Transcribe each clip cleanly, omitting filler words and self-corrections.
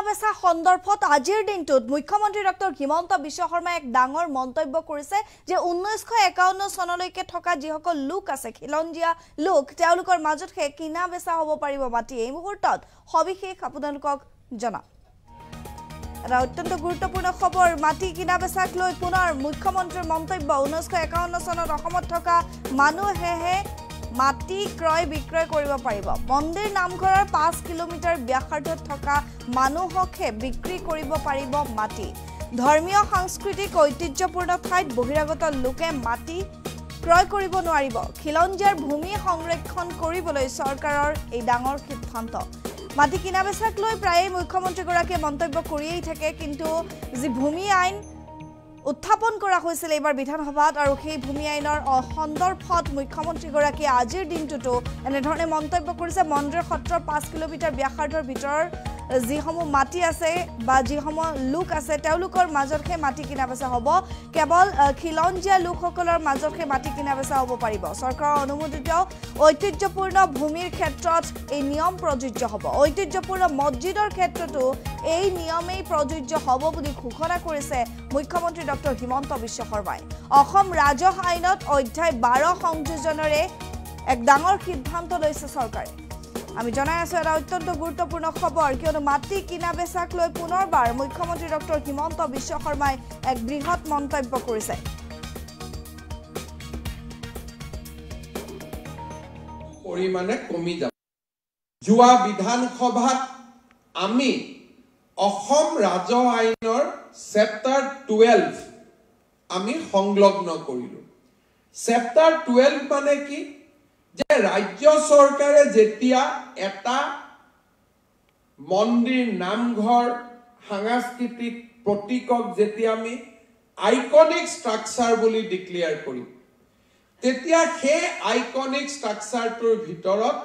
বেচা সন্দৰ্ভত আজিৰ দিনটোত মুখ্যমন্ত্ৰী ডক্টৰ হিমন্ত বিশ্ব শৰ্মাই এক ডাঙৰ মন্তব্য কৰিছে যে 1951 চনলৈকে থকা যিসকল লোক আছে খিলঞ্জীয়া লোক তেওঁলোকৰ মাজত কিনা বেচা হ'ব পাৰিব মাটি এই মুহূৰ্তত সবিশেষ আপোনালোকক জনাম এটা অত্যন্ত গুৰুত্বপূৰ্ণ খবৰ মাটি কিনা বেচাক লৈ পুনৰ মুখ্যমন্ত্ৰীৰ মন্তব্য 1951 চনত অসমত থকা মানুহেহে মাটি ক্ৰয় বিক্ৰয় কৰিব পাৰিব মন্দিৰ নামঘৰৰ 5 কিলোমিটাৰ ব্যাসাৰ্ধত থকা মানুহকহে বিক্ৰী কৰিব পাৰিব মাটি ধৰ্মীয় সাংস্কৃতিক ঐতিহ্যপূৰ্ণ ঠাইত বহিৰাগত লোকে মাটি ক্ৰয় কৰিব নোৱাৰিব খিলঞ্জীয়াৰ ভূমি সংৰক্ষণ কৰিবলৈ চৰকাৰৰ এই ডাঙৰ সিদ্ধান্ত মাটি কিনা বেচাক লৈ প্ৰায় মুখ্যমন্ত্ৰীগৰাকীয়ে মন্তব্য কৰিয়েই থাকে কিন্তু যি ভূমি আইন উত্থাপন কৰা হৈছিল এবাৰ বিধানসভাত আৰু সেই ভূমি আইনৰ সন্দৰ্ভত মুখ্যমন্ত্ৰীগৰাকীয়ে আজিৰ দিনটোতো এনেধৰণে মন্তব্য কৰিছে মন্দিৰ সত্ৰৰ 5 কিলোমিটাৰ ব্যাসাৰ্ধৰ ভিতৰৰ যিসমূহ মাটি আছে বা যিসমূহ লোক আছে তেওঁলোকৰ মাজতহে মাটি কিনা বেচা হ'ব কেৱল খিলঞ্জীয়া লোকসকলৰ মাজতহে মাটি কিনা বেচা হ'ব পাৰিব চৰকাৰৰ অনুমোদিত ঐতিহ্যপূৰ্ণ ভূমিৰ ক্ষেত্ৰত এই নিয়ম প্ৰযোজ্য হ'ব ঐতিহ্যপূৰ্ণ মছজিদৰ ক্ষেত্ৰতো এই নিয়মেই প্ৰযোজ্য হ'ব বুলি ঘোষণা কৰিছে মুখ্যমন্ত্ৰী ডক্টৰ হিমন্ত বিশ্ব শৰ্মাই অসম ৰাজহ আইনত অধ্যায় 12 সংযোজনেৰে এক ডাঙৰ সিদ্ধান্ত লৈছে চৰকাৰে আমি জনাই আছো এটা অত্যন্ত গুৰুত্বপূৰ্ণ খবৰ কিয়নো মাটি কিনা বেচাক লৈ পুনৰবাৰ মুখ্যমন্ত্ৰী ডক্টৰ হিমন্ত বিশ্ব শৰ্মাই এক বৃহৎ মন্তব্য কৰিছে পৰিমাণে কমি যাব যোৱা বিধানসভাত আমি অসম ৰাজহ আইনৰ চেপ্টাৰ 12 আমি সংলগ্ন কৰিলো চেপ্টাৰ 12 মানে কি যে ৰাজ্য চৰকাৰে যেতিয়া এটা মন্দিৰ নামঘৰ সাংস্কৃতিক প্ৰতীকক যেতিয়া আমি আইকনিক ষ্ট্ৰাকচাৰ বুলি ডিক্লেয়াৰ কৰিম তেতিয়া সেই আইকনিক ষ্ট্ৰাকচাৰটোৰ ভিতৰত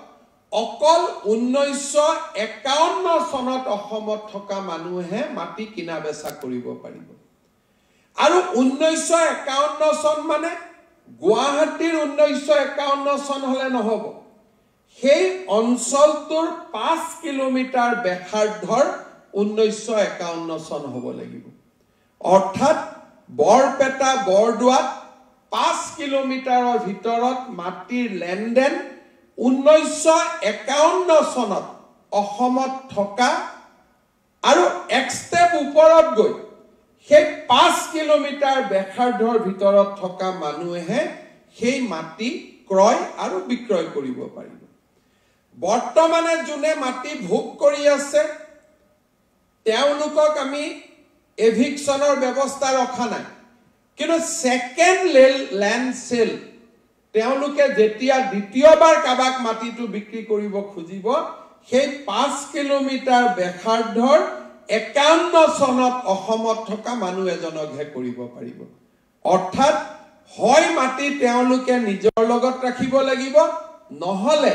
অকল 1951 চনত অসমত থকা মানুহে মাটি কিনা বেচা কৰিব পাৰিব আৰু 1951 চন মানে গুৱাহাটীৰ 1951 চন হলে নহব সেই অঞ্চলটোৰ 5 কিলোমিটাৰ ব্যাসাৰ্ধৰ 1951 চন হ'ব লাগিব অৰ্থাৎ বৰপেটা বৰদোৱাত 5 কিলোমিটাৰৰ ভিতৰত মাটিৰ লেনদেন 1951 চনত অসমত থকা আৰু এক ষ্টেপ ওপৰত গৈ সেই 5 কিলোমিটাৰ ব্যাসাৰ্ধৰ ভিতৰত থকা মানুহে সেই মাটি ক্ৰয় আৰু বিক্ৰয় কৰিব পাৰিব বৰ্তমানে যোনে মাটি ভোগ কৰি আছে তেওঁলোকক আমি এভিকচনৰ ব্যৱস্থা ৰখা নাই কিন্তু সেকেন্ড ল্যান্ড সেল তেওঁলোকে যেতিয়া দ্বিতীয়বাৰ কাবাক মাটিটো বিক্ৰী কৰিব খুজিব সেই 5 কিলোমিটাৰ ব্যাসাৰ্ধৰ 51 চনত অসমত থকা মানুহ এজনকহে কৰিব পাৰিব অৰ্থাৎ হয় মাটি তেওঁলোকে নিজৰ লগত ৰাখিব লাগিব নহলে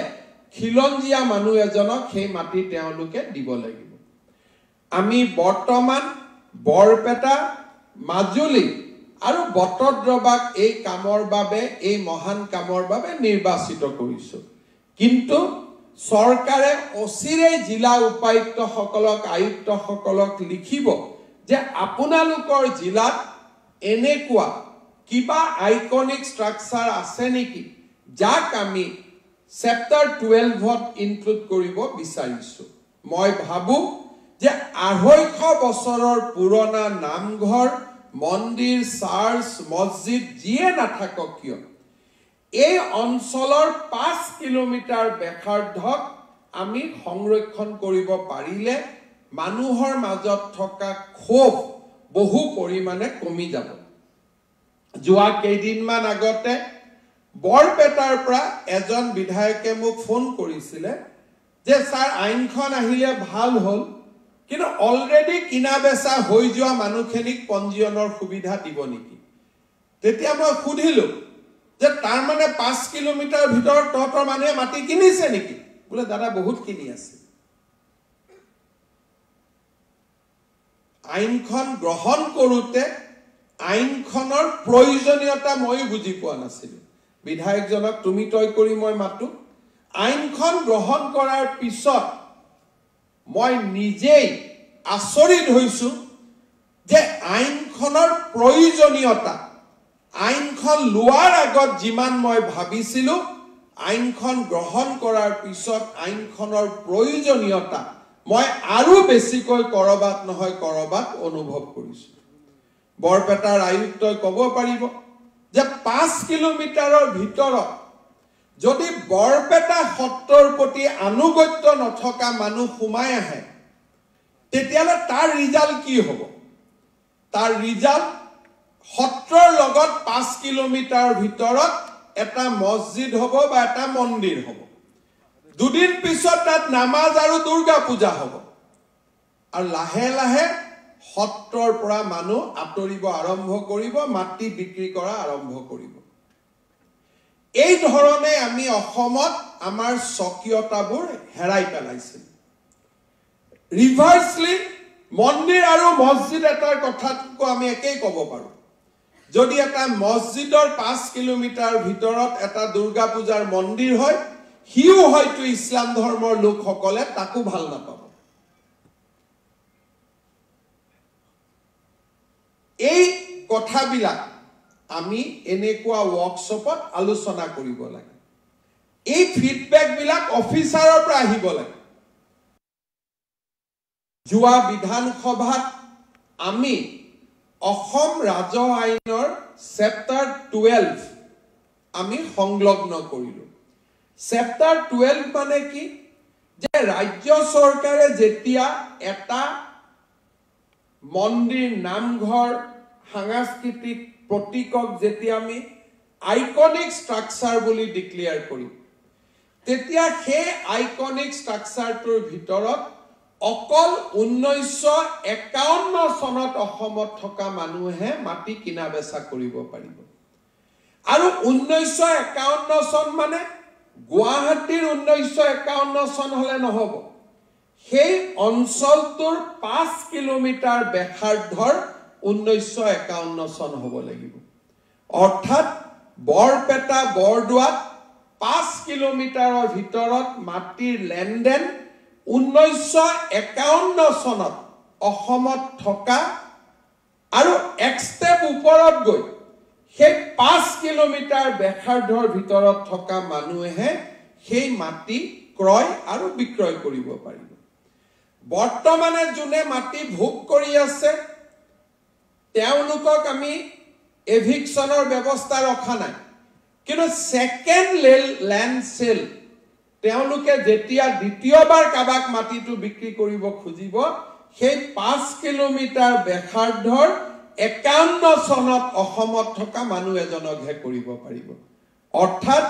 খিলঞ্জীয়া মানুহ এজনক সেই মাটি তেওঁলোকে দিব লাগিব আমি বৰ্তমান বৰপেটা মাজুলী আৰু বটদ্ৰবাক এই কামৰ বাবে এই মহান কামৰ বাবে নিৰ্বাচিত কৰিছো কিন্তু চৰকাৰে অচিৰে জিলা উপায়ুক্ত সকলক আয়ুক্ত সকলক লিখিব যে আপোনালোকৰ জিলাত এনেকুৱা কিবা আইকনিক ষ্ট্ৰাকচাৰ আছে নেকি যাক আমি চেপ্টাৰ 12ত ইনক্লুড কৰিব বিচাৰিছো মই ভাবো যে 250 বছৰৰ পুৰণা নামঘৰ মন্দিৰ চাৰ্চ মছজিদ যিয়ে নাথাকক কিয় এই অঞ্চলৰ 5 কিলোমিটাৰ ব্যাসাৰ্ধক আমি সংৰক্ষণ কৰিব পাৰিলে মানুহৰ মাজত থকা ক্ষোভ বহু পৰিমাণে কমি যাব যোৱা কেইদিনমান আগতে বৰপেটাৰ পৰা এজন বিধায়কে মোক ফোন কৰিছিলে যে স্যাৰ আইনখন আহিলে ভাল হ'ল কিন্তু অলৰেডি কিনা বেচা হৈ যোৱা মানুহখিনিক পঞ্জীয়নৰ সুবিধা দিব নেকি তেতিয়া মই সুধিলো যে তাৰ মানে 5 কিলোমিটাৰ ভিতৰত তহঁতৰ মানুহে মাটি কিনিছে নেকি বোলে দাদা বহুত কিনি আছে আইনখন গ্ৰহণ কৰোতে আইনখনৰ প্ৰয়োজনীয়তা মই বুজি পোৱা নাছিল বিধায়কজনক তুমি তই কৰি মই মাতো আইনখন গ্ৰহণ কৰাৰ পিছত মই নিজেই আচৰিত হৈছো যে আইনখনৰ প্ৰয়োজনীয়তা আইনখন লোৱাৰ আগত যিমান মই ভাবিছিলো আইনখন গ্ৰহণ কৰাৰ পিছত আইনখনৰ প্ৰয়োজনীয়তা মই আৰু বেছিকৈ কৰবাত নহয় কৰবাত অনুভৱ কৰিছো বৰপেটাৰ আয়ুক্তই ক'ব পাৰিব যে 5 কিলোমিটাৰৰ ভিতৰত যদি বৰপেটা সত্ৰৰ প্ৰতি আনুগত্য নথকা মানুহ সোমাই আহে তেতিয়ালে তাৰ ৰিজাল্ট কি হ'ব তাৰ ৰিজাল্ট সত্ৰৰ লগত 5 কিলোমিটাৰৰ ভিতৰত এটা মছজিদ হ'ব বা এটা মন্দিৰ হ'ব দুদিন পিছত তাত নামাজ আৰু দুৰ্গা পূজা হ'ব আৰু লাহে লাহে সত্ৰৰ পৰা মানুহ আঁতৰিব আৰম্ভ কৰিব মাটি বিক্ৰী কৰা আৰম্ভ কৰিব এই ধৰণে আমি অসমত আমাৰ স্বকীয়তাবোৰ হেৰাই পেলাইছিল ৰিভাৰ্সলি মন্দিৰ আৰু মছজিদ এটাৰ কথাটো আমি একেই ক'ব পাৰো যদি এটা মছজিদৰ 5 কিলোমিটাৰ ভিতৰত এটা দুৰ্গা পূজাৰ মন্দিৰ হয় হিউ হয়তো ইছলাম ধৰ্মৰ লোকসকলে তাকো ভাল নাপাব এই কথাবিলাক আমি এনেকুৱা ওয়াৰ্কশ্বপত আলোচনা কৰিব লাগে এই ফিডব্যাক বিলাক অফিচাৰৰ পৰা আহিব লাগে যোৱা বিধানসভাত আমি অসম ৰাজহ আইনৰ চেপ্টাৰ 12 আমি সংলগ্ন কৰিলো চেপ্টাৰ 12 মানে কি যে ৰাজ্য চৰকাৰে যেতিয়া এটা মন্দিৰ নামঘৰ সাংস্কৃতিক প্ৰতীকক যেতিয়া আমি আইকনিক স্ট্ৰাকচাৰ বুলি ডিক্লেয়াৰ কৰিম তেতিয়া সেই আইকনিক স্ট্ৰাকচাৰটোৰ ভিতৰত অকল 1951 চনত অসমত থকা মানুহে মাটি কিনা বেচা কৰিব পাৰিব আৰু 1951 চন মানে গুৱাহাটীৰ 1951 চন হলে নহব সেই অঞ্চলটোৰ 5 কিলোমিটাৰ ব্যাসাৰ্ধৰ 1951 চন হ'ব লাগিব অৰ্থাৎ বৰপেটা বৰদোৱাত 5 কিলোমিটাৰৰ ভিতৰত মাটিৰ লেনদেন 1951 চনত অসমত থকা আৰু এক ষ্টেপ ওপৰত গৈ সেই 5 কিলোমিটাৰ ব্যাসাৰ্ধৰ ভিতৰত থকা মানুহে সেই মাটি ক্ৰয় আৰু বিক্ৰয় কৰিব পাৰিব বৰ্তমানে যোনে মাটি ভোগ কৰি আছে তেওঁলোকক আমি এভিকশনৰ ব্যৱস্থা ৰখা নাই কিন্তু সেকেন্ড ল্যান্ড সেল তেওঁলোকে যেতিয়া দ্বিতীয়বাৰ কাবাক মাটিটো বিক্ৰী কৰিব খুজিব সেই 5 কিলোমিটাৰ ব্যাসাৰ্ধৰ 51 চনত অসমত থকা মানুহ এজনকহে কৰিব পাৰিব অৰ্থাৎ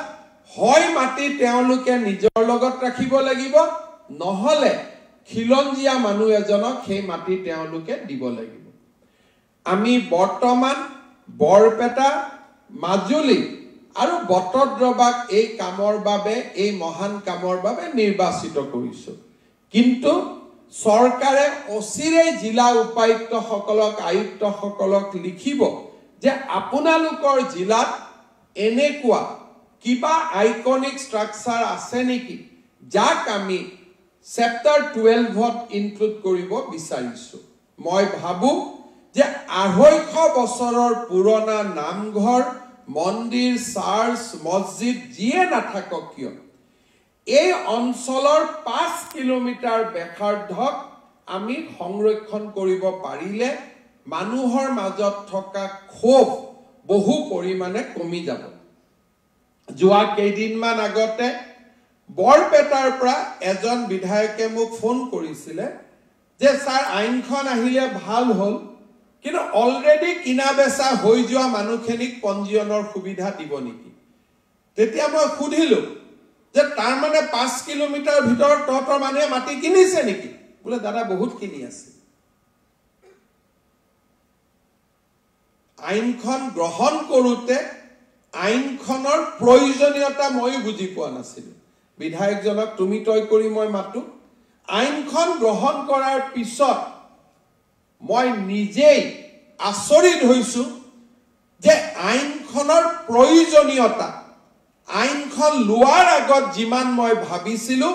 হয় মাটি তেওঁলোকে নিজৰ লগত ৰাখিব লাগিব নহলে খিলঞ্জিয়া মানুহ এজনক সেই মাটি তেওঁলোকে দিব লাগিব আমি বৰ্তমান বৰপেটা মাজুলী আৰু বটদ্ৰবাক এই কামৰ বাবে এই মহান কামৰ বাবে নিৰ্বাচিত কৰিছো কিন্তু সৰকাৰে অচিৰে জিলা উপায়ুক্ত সকলক আয়ুক্ত সকলক লিখিব যে আপোনালোকৰ জিলাত এনেকুৱা কিবা আইকনিক স্ট্ৰাকচাৰ আছে নেকি যাক আমি চেপ্টাৰ 12ত ইনক্লুড কৰিব বিচাৰিছো মই ভাবো যে 250 বছৰৰ পুৰণা নামঘৰ মন্দিৰ চাৰ্চ মছজিদ যিয়ে নাথাকক কিয় এই অঞ্চলৰ 5 কিলোমিটাৰ ব্যাসাৰ্ধক আমি সংৰক্ষণ কৰিব পাৰিলে মানুহৰ মাজত থকা ক্ষোভ বহু পৰিমাণে কমি যাব যোৱা কেইদিনমান আগতে বৰপেটাৰ পৰা এজন বিধায়কে মোক ফোন কৰিছিলে যে স্যাৰ আইনখন আহিলে ভাল হ'ল কিন্তু অলৰেডি কিনা বেচা হৈ যোৱা মানুহখিনিক পঞ্জীয়নৰ সুবিধা দিব নেকি তেতিয়া মই সুধিলো যে তাৰ মানে 5 কিলোমিটাৰ ভিতৰত তহঁতৰ মানুহে মাটি কিনিছে নেকি বোলে দাদা বহুত কিনি আছে আইনখন গ্ৰহণ কৰোতে আইনখনৰ প্ৰয়োজনীয়তা মই বুজি পোৱা নাছিলো বিধায়কজনক তুমি তই কৰি মই মাতো আইনখন গ্ৰহণ কৰাৰ পিছত মই নিজেই আচৰিত হৈছো যে আইনখনৰ প্ৰয়োজনীয়তা আইনখন লোৱাৰ আগত যিমান মই ভাবিছিলো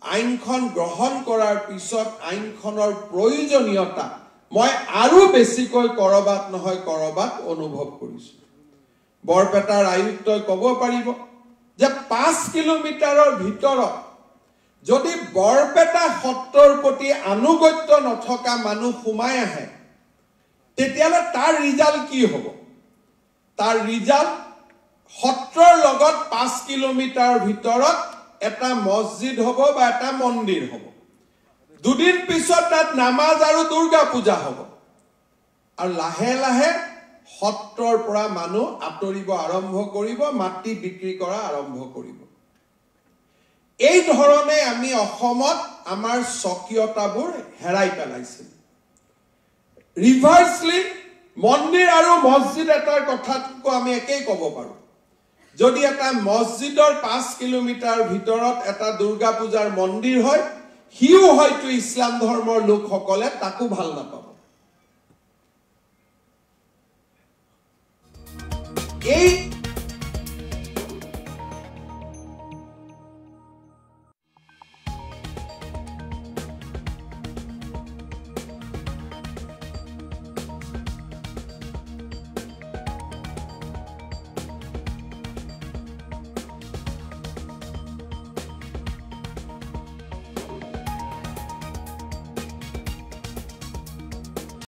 আইনখন গ্ৰহণ কৰাৰ পিছত আইনখনৰ প্ৰয়োজনীয়তা মই আৰু বেছিকৈ কৰবাত নহয় কৰবাত অনুভৱ কৰিছো বৰপেটাৰ আয়ুক্তই ক'ব পাৰিব যে 5 কিলোমিটাৰৰ ভিতৰত যদি বৰপেটা সত্ৰৰ প্ৰতি আনুগত্য নথকা মানুহ সোমাই আহে তেতিয়ালে তাৰ ৰিজাল্ট কি হ'ব তাৰ ৰিজাল্ট সত্ৰৰ লগত 5 কিলোমিটাৰ ভিতৰত এটা মছজিদ হ'ব বা এটা মন্দিৰ হ'ব দুদিন পিছত তাত নামাজ আৰু দুৰ্গা পূজা হ'ব আৰু লাহে লাহে সত্ৰৰ পৰা মানুহ আঁতৰিব আৰম্ভ কৰিব মাটি বিক্ৰী কৰা আৰম্ভ কৰিব এই ধৰণে আমি অসমত আমাৰ স্বকীয়তাবোৰ হেৰাই পেলাইছিল ৰিভাৰ্সলি মন্দিৰ আৰু মছজিদ এটাৰ কথাটো আমি একেই ক'ব পাৰো যদি এটা মছজিদৰ 5 কিলোমিটাৰ ভিতৰত এটা দুৰ্গা পূজাৰ মন্দিৰ হয় হিউ হয়তো ইছলাম ধৰ্মৰ লোকসকলে তাকো ভাল নাপাব এই